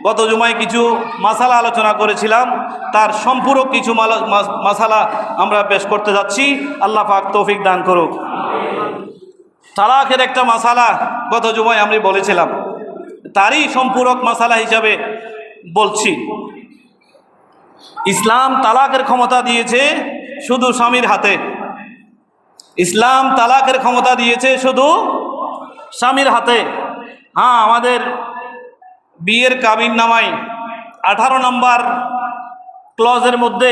গত জুমায় কিছু মাসালা আলোচনা করেছিলাম, তার সম্পূরক কিছু মাসালা আমরা পেশ করতে যাচ্ছি। আল্লাহ পাক তৌফিক দান করুক। তালাকের একটা মাসালা গত জুমায় আমি বলেছিলাম, তারই সম্পূরক মাসালা হিসাবে বলছি। ইসলাম তালাকের ক্ষমতা দিয়েছে শুধু স্বামীর হাতে। ইসলাম তালাকের ক্ষমতা দিয়েছে শুধু স্বামীর হাতে। হ্যাঁ, আমাদের বিয়ের কাবিননামায় 18 নম্বর ক্লজের মধ্যে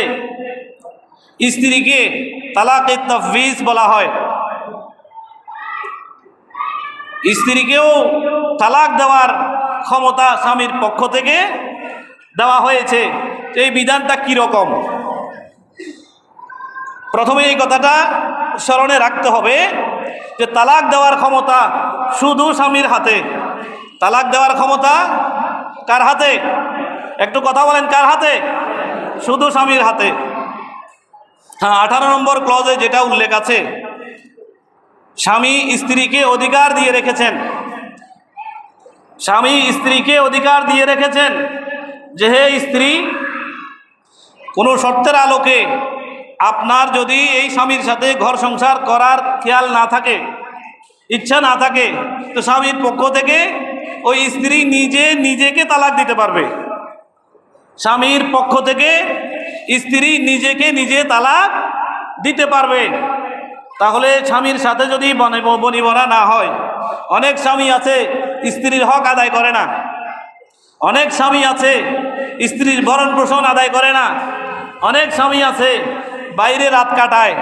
স্ত্রীকে তালাকে তাফবিজ বলা হয়। স্ত্রীকেও তালাক দেওয়ার ক্ষমতা স্বামীর পক্ষ থেকে দেওয়া হয়েছে। এই বিধানটা কীরকম? প্রথমে এই কথাটা স্মরণে রাখতে হবে যে তালাক দেওয়ার ক্ষমতা শুধু স্বামীর হাতে। তালাক দেওয়ার ক্ষমতা কার হাতে? একটু কথা বলেন, কার হাতে? শুধু স্বামীর হাতে। হ্যাঁ, 18 নম্বর ক্লজে যেটা উল্লেখ আছে, স্বামী স্ত্রীকে অধিকার দিয়ে রেখেছেন। স্বামী স্ত্রীকে অধিকার দিয়ে রেখেছেন যে হে স্ত্রী, কোনো শর্তের আলোকে আপনার যদি এই স্বামীর সাথে ঘর সংসার করার খেয়াল না থাকে, ইচ্ছা না থাকে, তো স্বামীর পক্ষ থেকে ওই স্ত্রী নিজেকে তালাক দিতে পারবে। স্বামীর পক্ষ থেকে স্ত্রী নিজে তালাক দিতে পারবে। তাহলে স্বামীর সাথে যদি বনিবনা না হয়, অনেক স্বামী আছে স্ত্রীর হক আদায় করে না, অনেক স্বামী আছে স্ত্রীর ভরণ পোষণ আদায় করে না, অনেক স্বামী আছে বাইরে রাত কাটায়,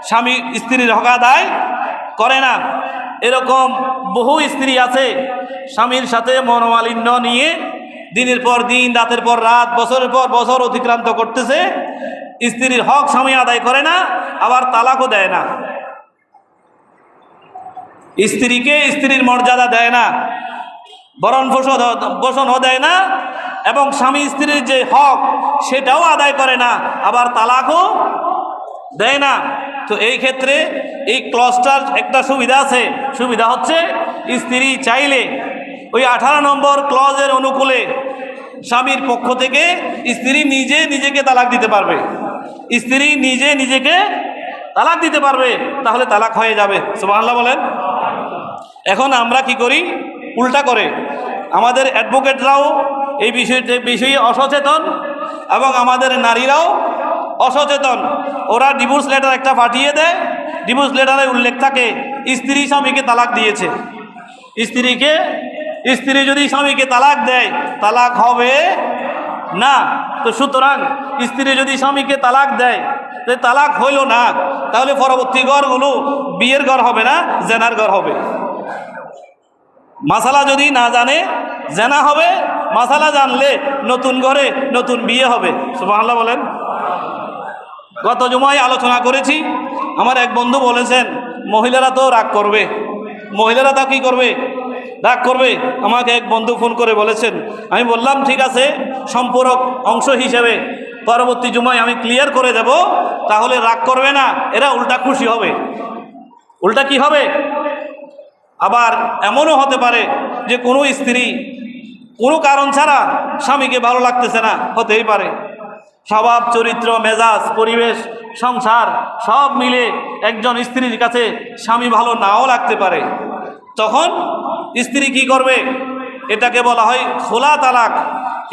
স্বামী স্ত্রীর হক আদায় করে না। এরকম বহু স্ত্রী আছে স্বামীর সাথে মনোমালিন্য নিয়ে দিনের পর দিন, রাতের পর রাত, বছরের পর বছর অতিক্রান্ত করতেছে, স্ত্রীর হক স্বামী আদায় করে না, আবার তালাকও দেয় না, স্ত্রীকে স্ত্রীর মর্যাদা দেয় না, ভরণ পোষণও দেয় না, এবং স্বামী স্ত্রীর যে হক সেটাও আদায় করে না, আবার তালাকও দেয় না। তো এই ক্ষেত্রে এই ক্লজটার একটা সুবিধা আছে। সুবিধা হচ্ছে স্ত্রী চাইলে ওই 18 নম্বর ক্লজের অনুকূলে স্বামীর পক্ষ থেকে স্ত্রী নিজেকে তালাক দিতে পারবে। স্ত্রী নিজেকে তালাক দিতে পারবে, তাহলে তালাক হয়ে যাবে। সুবহানাল্লাহ বলেন। এখন আমরা কি করি? উল্টা করে আমাদের অ্যাডভোকেটরাও এই বিষয়ে অসচেতন, এবং আমাদের নারীরাও অসচেতন। ওরা ডিভোর্স লেটার একটা পাঠিয়ে দেয়, ডিভোর্স লেটারে উল্লেখ থাকে স্ত্রী স্বামীকে তালাক দিয়েছে। স্ত্রী যদি স্বামীকে তালাক দেয়, তালাক হবে না। তো সুতরাং স্ত্রী যদি স্বামীকে তালাক দেয়, তালাক হইল না, তাহলে পরবর্তী ঘরগুলো বিয়ের ঘর হবে না, জেনার ঘর হবে। মাসালা যদি না জানে জেনা হবে, মাসালা জানলে নতুন ঘরে নতুন বিয়ে হবে। সুবহানাল্লাহ বলেন। গত জুমায় আলোচনা করেছি, আমার এক বন্ধু বলেছেন মহিলারা তো রাগ করবে। মহিলারা তা কি করবে? রাগ করবে। আমাকে এক বন্ধু ফোন করে বলেছেন, আমি বললাম ঠিক আছে, সম্পূরক অংশ হিসেবে পরবর্তী জুমায় আমি ক্লিয়ার করে দেব, তাহলে রাগ করবে না, এরা উল্টা খুশি হবে। উল্টা কি হবে? আবার এমনও হতে পারে যে কোনো স্ত্রী কোনো কারণ ছাড়া স্বামীকে ভালো লাগতেছে না, হতেই পারে। স্বভাব, চরিত্র, মেজাজ, পরিবেশ, সংসার সব মিলে একজন স্ত্রীর কাছে স্বামী ভালো নাও লাগতে পারে। তখন স্ত্রী কি করবে? এটাকে বলা হয় খোলা তালাক।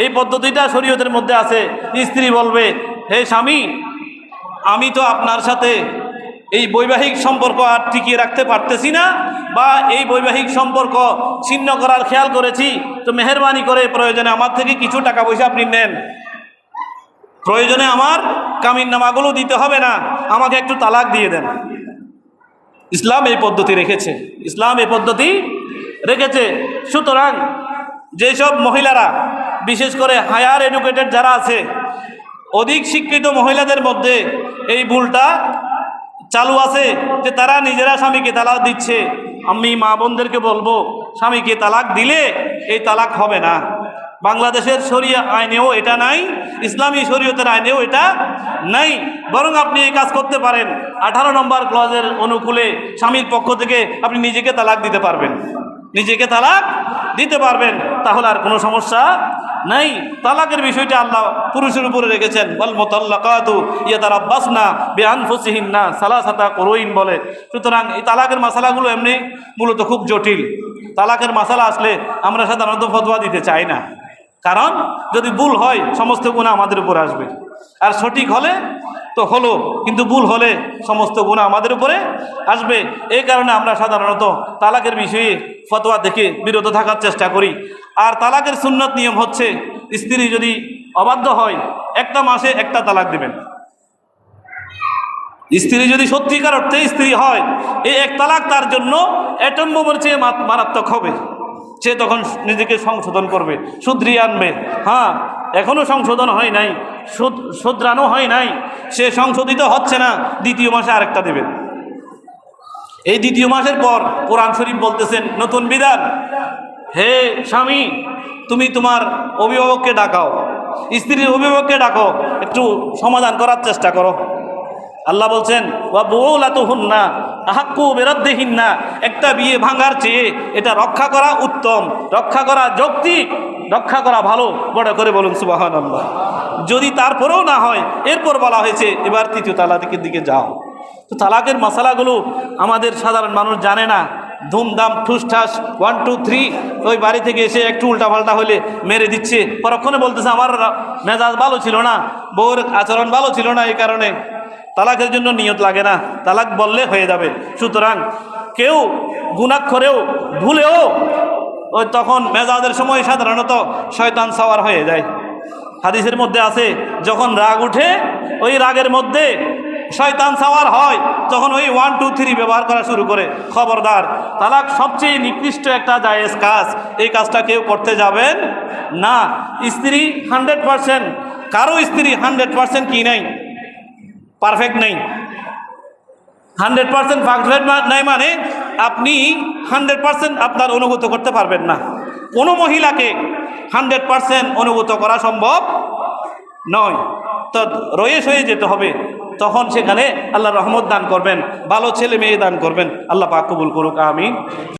এই পদ্ধতিটা শরীয়তের মধ্যে আছে। স্ত্রী বলবে, হে স্বামী, আমি তো আপনার সাথে এই বৈবাহিক সম্পর্ক আর টিকিয়ে রাখতে পারতেছি না, বা এই বৈবাহিক সম্পর্ক ছিন্ন করার খেয়াল করেছি, তো মেহেরবানি করে প্রয়োজনে আমার থেকে কিছু টাকা পয়সা আপনি নেন, প্রয়োজনে আমার কামিননামাগুলো দিতে হবে না, আমাকে একটু তালাক দিয়ে দেন। ইসলাম এই পদ্ধতি রেখেছে। ইসলাম এই পদ্ধতি রেখেছে। সুতরাং যেসব মহিলারা, বিশেষ করে হায়ার এডুকেটেড যারা আছে, অধিক শিক্ষিত মহিলাদের মধ্যে এই ভুলটা চালু আছে যে তারা নিজেরা স্বামীকে তালাক দিচ্ছে। আমি মা বোনদেরকে বলবো, স্বামীকে তালাক দিলে এই তালাক হবে না। বাংলাদেশের শরিয়া আইনেও এটা নাই, ইসলামী শরীয়তের আইনেও এটা নাই। বরং আপনি এই কাজ করতে পারেন, 18 নম্বর ক্লজের অনুকূলে স্বামীর পক্ষ থেকে আপনি নিজেকে তালাক দিতে পারবেন, নিজেকে তালাক দিতে পারবেন, তাহলে আর কোনো সমস্যা নাই, তালাকের বিষয়টা আল্লাহ পুরুষের উপরে রেখেছেন। ওয়াল মুতাল্লাকাতু ইয়াতারাব্বাসনা বিআনফুসিহিন্না সালাসাতা কুরুইন বলে। সুতরাং এই তালাকের মাসালাগুলো এমনি মূলত খুব জটিল। তালাকের মাসালা আসলে আমরা সাধারণত ফতোয়া দিতে চাই না, কারণ যদি ভুল হয় সমস্ত গুনাহ আমাদের উপরে আসবে, আর সঠিক হলে তো হলো, কিন্তু ভুল হলে সমস্ত গুনাহ আমাদের উপরে আসবে। এই কারণে আমরা সাধারণত তালাকের বিষয়ে ফতোয়া থেকে বিরত থাকার চেষ্টা করি। আর তালাকের সুন্নত নিয়ম হচ্ছে, স্ত্রী যদি অবাধ্য হয় একটা মাসে একটা তালাক দিবেন। স্ত্রী যদি সত্যিকার অর্থে স্ত্রী হয়, এই এক তালাক তার জন্য অ্যাটম বোমার চেয়ে মারাত্মক হবে। সে তখন নিজেকে সংশোধন করবে, শুধরিয়ে আনবে। হ্যাঁ, এখনও সংশোধন হয় নাই, শুধরানো হয় নাই, সে সংশোধিত হচ্ছে না, দ্বিতীয় মাসে আরেকটা দেবে। এই দ্বিতীয় মাসের পর কোরআন শরীফ বলতেছেন নতুন বিধান, হে স্বামী তুমি তোমার অভিভাবককে ডাকাও, স্ত্রীর অভিভাবককে ডাকো, একটু সমাধান করার চেষ্টা করো। আল্লাহ বলছেন ওয়া বুউলাতুহুন্না আহাক্কু বিরাদ্দিহিন্না, একটা বিয়ে ভাঙার চেয়ে এটা রক্ষা করা উত্তম, রক্ষা করা যৌক্তিক, রক্ষা করা ভালো। বড় করে বলুন সুবহানাল্লাহ। যদি তারপরেও না হয়, এরপর বলা হয়েছে এবার তৃতীয় তালাকের দিকে যাও। তো তালাকের মশালাগুলো আমাদের সাধারণ মানুষ জানে না। ধুমধাম ঠুসঠাস 1 2 3, ওই বাড়ি থেকে এসে একটু উল্টাপাল্টা হলে মেরে দিচ্ছে, পরক্ষণে বলতেছে আমার মেজাজ ভালো ছিল না, বউর আচরণ ভালো ছিল না, এই কারণে। তালাকের জন্য নিয়ত লাগে না, তালাক বললে হয়ে যাবে। সুতরাং কেউ গুনাহখোরেও ভুলেও ওই তখন মেজাজের সময় সাধারণত শয়তান সাওয়ার হয়ে যায়। হাদিসের মধ্যে আছে, যখন রাগ উঠে ওই রাগের মধ্যে শয়তান সাওয়ার হয়, তখন ওই 1 2 3 ব্যবহার করা শুরু করে। খবরদার, তালাক সবচেয়ে নিকৃষ্ট একটা জায়েজ কাজ, এই কাজটা কেউ করতে যাবেন না। স্ত্রী 100%, কারো স্ত্রী 100% কি নাই, পারফেক্ট নেই। 100% পারফেক্ট নাই মানে আপনি 100% আপনার অনুভূত করতে পারবেন না। কোনো মহিলাকে 100% অনুভূত করা সম্ভব নয়, তো রয়েস হয়ে যেতে হবে। তখন সেখানে আল্লাহ রহমত দান করবেন, ভালো ছেলে মেয়ে দান করবেন। আল্লাহ পাক কবুল করুক, আমিন।